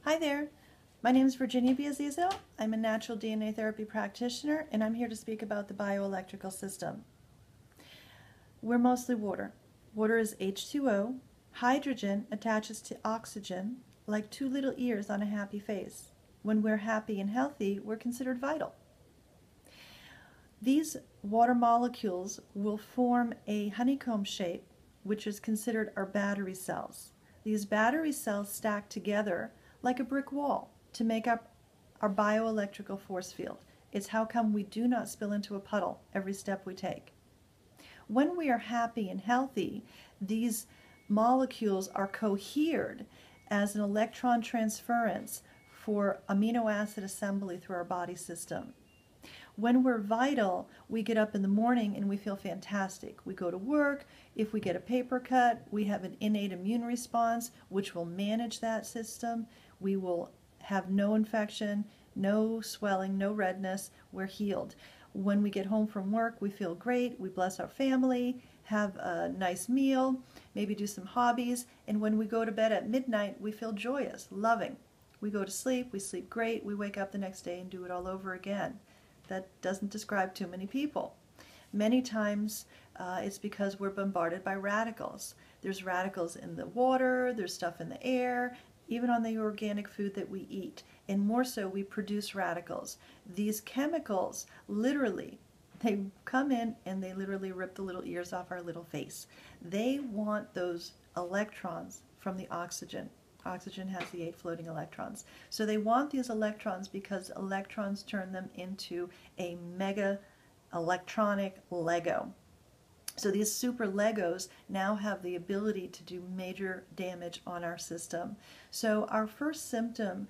Hi there. My name is Virginia Biazizo. I'm a natural DNA therapy practitioner, and I'm here to speak about the bioelectrical system. We're mostly water. Water is H2O. Hydrogen attaches to oxygen like two little ears on a happy face. When we're happy and healthy, we're considered vital. These water molecules will form a honeycomb shape, which is considered our battery cells. These battery cells stack together like a brick wall to make up our bioelectrical force field. It's how come we do not spill into a puddle every step we take. When we are happy and healthy, these molecules are cohered as an electron transference for amino acid assembly through our body system. When we're vital, we get up in the morning and we feel fantastic. We go to work. If we get a paper cut, we have an innate immune response, which will manage that system. We will have no infection, no swelling, no redness. We're healed. When we get home from work, we feel great. We bless our family, have a nice meal, maybe do some hobbies. And when we go to bed at midnight, we feel joyous, loving. We go to sleep, we sleep great. We wake up the next day and do it all over again. That doesn't describe too many people. Many times it's because we're bombarded by radicals. There's radicals in the water, there's stuff in the air, even on the organic food that we eat. And more so, we produce radicals. These chemicals, literally, they come in and they literally rip the little ears off our little face. They want those electrons from the oxygen. Oxygen has the 8 floating electrons. So they want these electrons because electrons turn them into a mega electronic Lego. So these super Legos now have the ability to do major damage on our system. So our first symptom,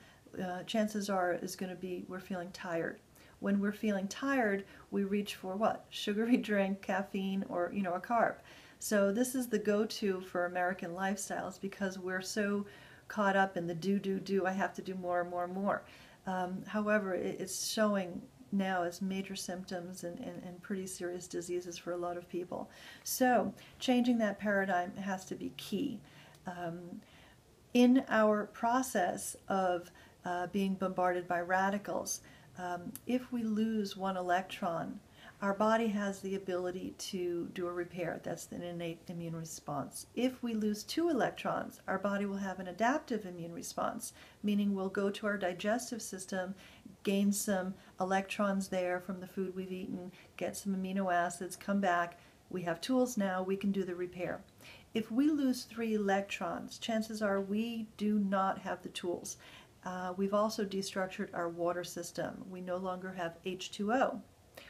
chances are, is going to be we're feeling tired. When we're feeling tired, we reach for what? Sugary drink, caffeine, or a carb. So this is the go-to for American lifestyles because we're so caught up in the do, I have to do more and more and more. However, it's showing now as major symptoms and pretty serious diseases for a lot of people. So changing that paradigm has to be key. In our process of being bombarded by radicals, if we lose one electron, our body has the ability to do a repair. That's an innate immune response. If we lose 2 electrons, our body will have an adaptive immune response, meaning we'll go to our digestive system, gain some electrons there from the food we've eaten, get some amino acids, come back. We have tools now, we can do the repair. If we lose 3 electrons, chances are we do not have the tools. We've also destructured our water system. We no longer have H2O.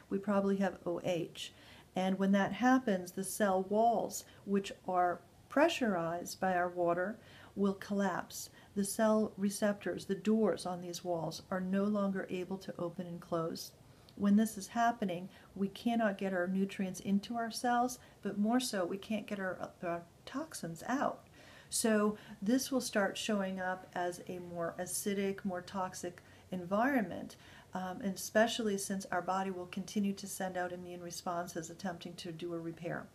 We probably have OH. And when that happens, the cell walls, which are pressurized by our water, will collapse. The cell receptors, the doors on these walls, are no longer able to open and close. When this is happening, we cannot get our nutrients into our cells, but more so, we can't get our toxins out. So this will start showing up as a more acidic, more toxic environment. And especially since our body will continue to send out immune responses attempting to do a repair.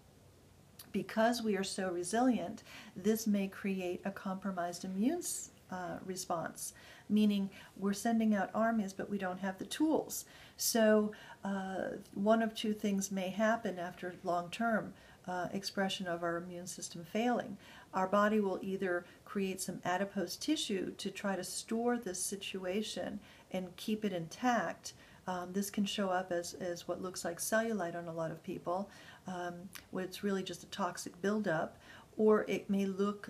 Because we are so resilient, this may create a compromised immune response, meaning we're sending out armies but we don't have the tools. So one of 2 things may happen after long-term expression of our immune system failing. Our body will either create some adipose tissue to try to store this situation and keep it intact. This can show up as what looks like cellulite on a lot of people, when it's really just a toxic buildup, or it may look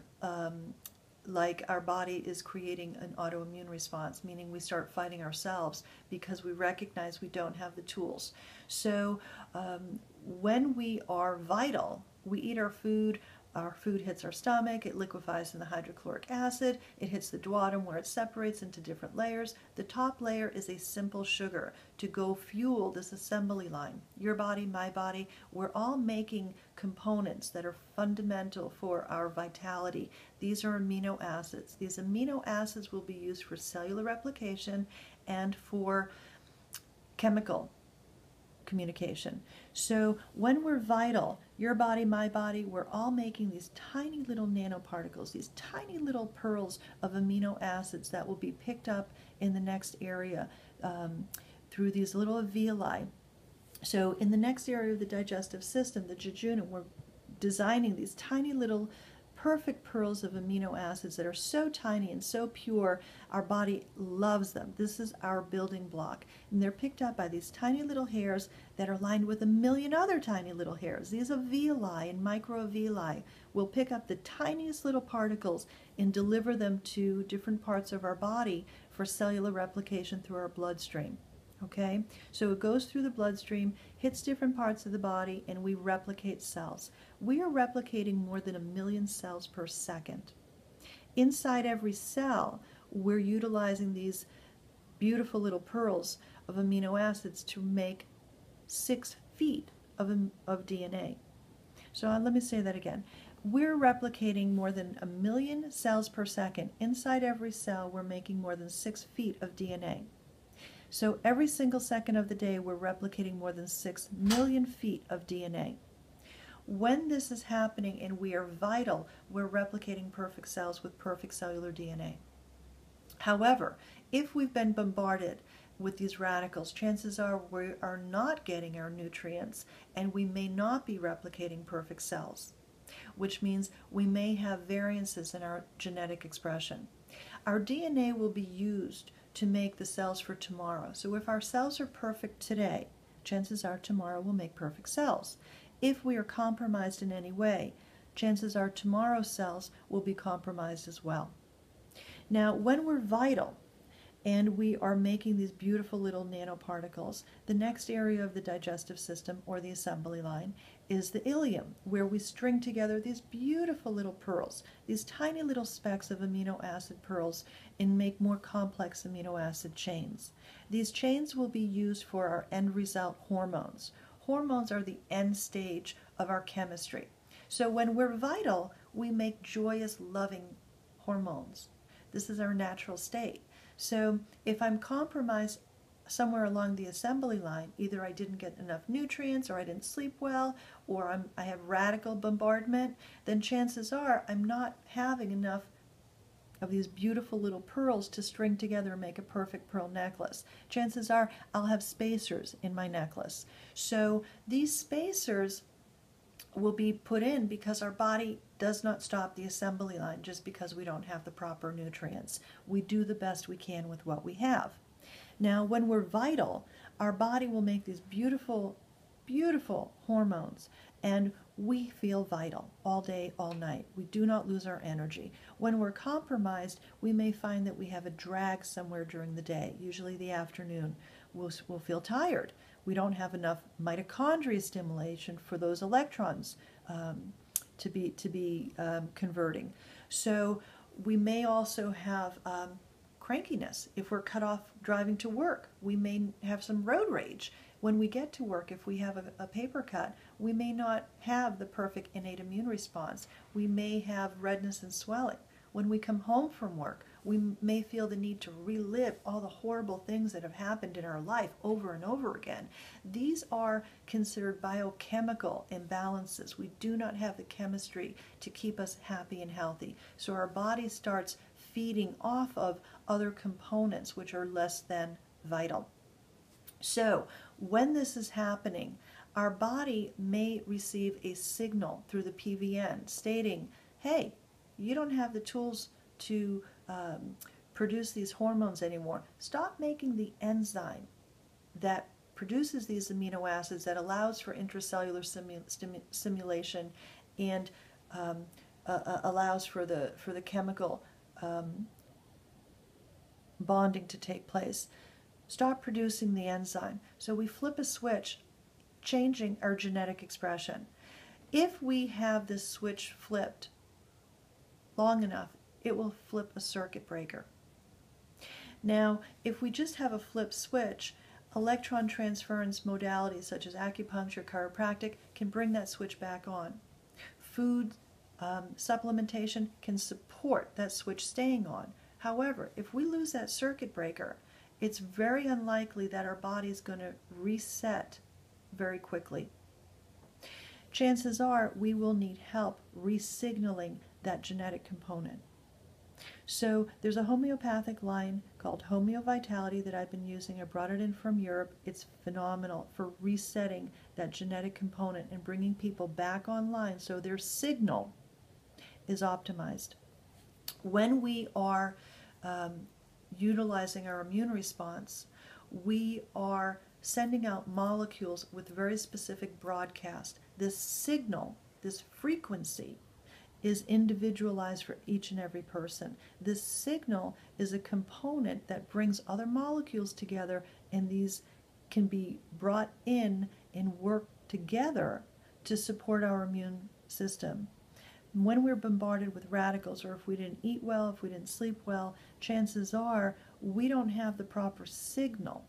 like our body is creating an autoimmune response, meaning we start fighting ourselves because we recognize we don't have the tools. So when we are vital, we eat our food hits our stomach, it liquefies in the hydrochloric acid, it hits the duodenum where it separates into different layers. The top layer is a simple sugar to go fuel this assembly line. Your body, my body, we're all making components that are fundamental for our vitality. These are amino acids. These amino acids will be used for cellular replication and for chemical communication. So when we're vital, your body, my body, we're all making these tiny little nanoparticles, these tiny little pearls of amino acids that will be picked up in the next area through these little alveoli. So in the next area of the digestive system, the jejunum, we're designing these tiny little perfect pearls of amino acids that are so tiny and so pure, our body loves them. This is our building block. And they're picked up by these tiny little hairs that are lined with a million other tiny little hairs. These alveoli and microalveoli will pick up the tiniest little particles and deliver them to different parts of our body for cellular replication through our bloodstream. Okay, so it goes through the bloodstream, hits different parts of the body, and we replicate cells. We are replicating more than 1 million cells per second. Inside every cell, we're utilizing these beautiful little pearls of amino acids to make 6 feet of DNA. So let me say that again. We're replicating more than 1 million cells per second. Inside every cell, we're making more than 6 feet of DNA. So every single second of the day, we're replicating more than 6 million feet of DNA. When this is happening and we are vital, we're replicating perfect cells with perfect cellular DNA. However, if we've been bombarded with these radicals, chances are we are not getting our nutrients and we may not be replicating perfect cells, which means we may have variances in our genetic expression. Our DNA will be used to make the cells for tomorrow. So if our cells are perfect today, chances are tomorrow we'll make perfect cells. If we are compromised in any way, chances are tomorrow's cells will be compromised as well. Now, when we're vital and we are making these beautiful little nanoparticles, the next area of the digestive system, or the assembly line, is the ileum, where we string together these beautiful little pearls, these tiny little specks of amino acid pearls, and make more complex amino acid chains. These chains will be used for our end result hormones. Hormones are the end stage of our chemistry. So when we're vital, we make joyous, loving hormones. This is our natural state. So if I'm compromised somewhere along the assembly line, either I didn't get enough nutrients, or I didn't sleep well, or I have radical bombardment, then chances are I'm not having enough of these beautiful little pearls to string together and make a perfect pearl necklace. Chances are I'll have spacers in my necklace. So these spacers will be put in because our body does not stop the assembly line just because we don't have the proper nutrients. We do the best we can with what we have. Now, when we're vital, our body will make these beautiful, beautiful hormones, and we feel vital all day, all night. We do not lose our energy. When we're compromised, we may find that we have a drag somewhere during the day, usually the afternoon. We'll feel tired. We don't have enough mitochondria stimulation for those electrons to be converting. So we may also have crankiness. If we're cut off driving to work, we may have some road rage. When we get to work, if we have a paper cut, we may not have the perfect innate immune response. We may have redness and swelling. When we come home from work, we may feel the need to relive all the horrible things that have happened in our life over and over again. These are considered biochemical imbalances. We do not have the chemistry to keep us happy and healthy. So our body starts feeding off of other components which are less than vital. So when this is happening, our body may receive a signal through the PVN stating, hey, you don't have the tools to produce these hormones anymore. Stop making the enzyme that produces these amino acids, that allows for intracellular stimulation and allows for the chemical bonding to take place. Stop producing the enzyme. So we flip a switch, changing our genetic expression. If we have this switch flipped long enough, it will flip a circuit breaker. Now, if we just have a flip switch, electron transference modalities such as acupuncture, chiropractic can bring that switch back on. Food supplementation can support that switch staying on. However, if we lose that circuit breaker, it's very unlikely that our body is going to reset very quickly. Chances are we will need help resignaling that genetic component. So there's a homeopathic line called Homeo Vitality that I've been using. I brought it in from Europe. It's phenomenal for resetting that genetic component and bringing people back online so their signal is optimized. When we are utilizing our immune response, we are sending out molecules with very specific broadcast. This signal, this frequency, is individualized for each and every person. This signal is a component that brings other molecules together, and these can be brought in and work together to support our immune system. When we're bombarded with radicals, or if we didn't eat well, if we didn't sleep well, chances are we don't have the proper signal.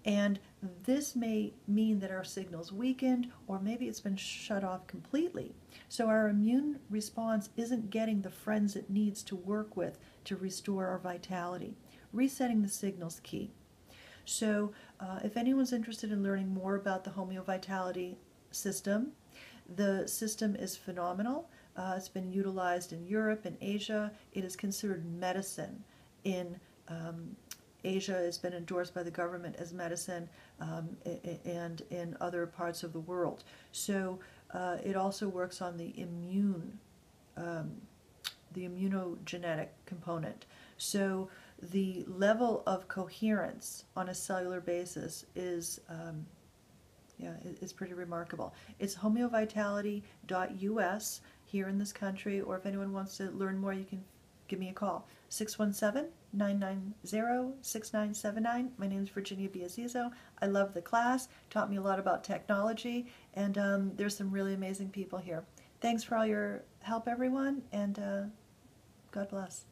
And this may mean that our signal's weakened, or maybe it's been shut off completely. So our immune response isn't getting the friends it needs to work with to restore our vitality. Resetting the signal's key. So if anyone's interested in learning more about the Homeo Vitality system, the system is phenomenal. It's been utilized in Europe and Asia. It is considered medicine in Asia. Has been endorsed by the government as medicine, and in other parts of the world. So it also works on the immunogenetic component. So the level of coherence on a cellular basis is it's pretty remarkable. It's homeovitality.us here in this country, or if anyone wants to learn more, you can give me a call. 617-990-6979. My name is Virginia Biazizo. I love the class. Taught me a lot about technology, and there's some really amazing people here. Thanks for all your help, everyone, and God bless.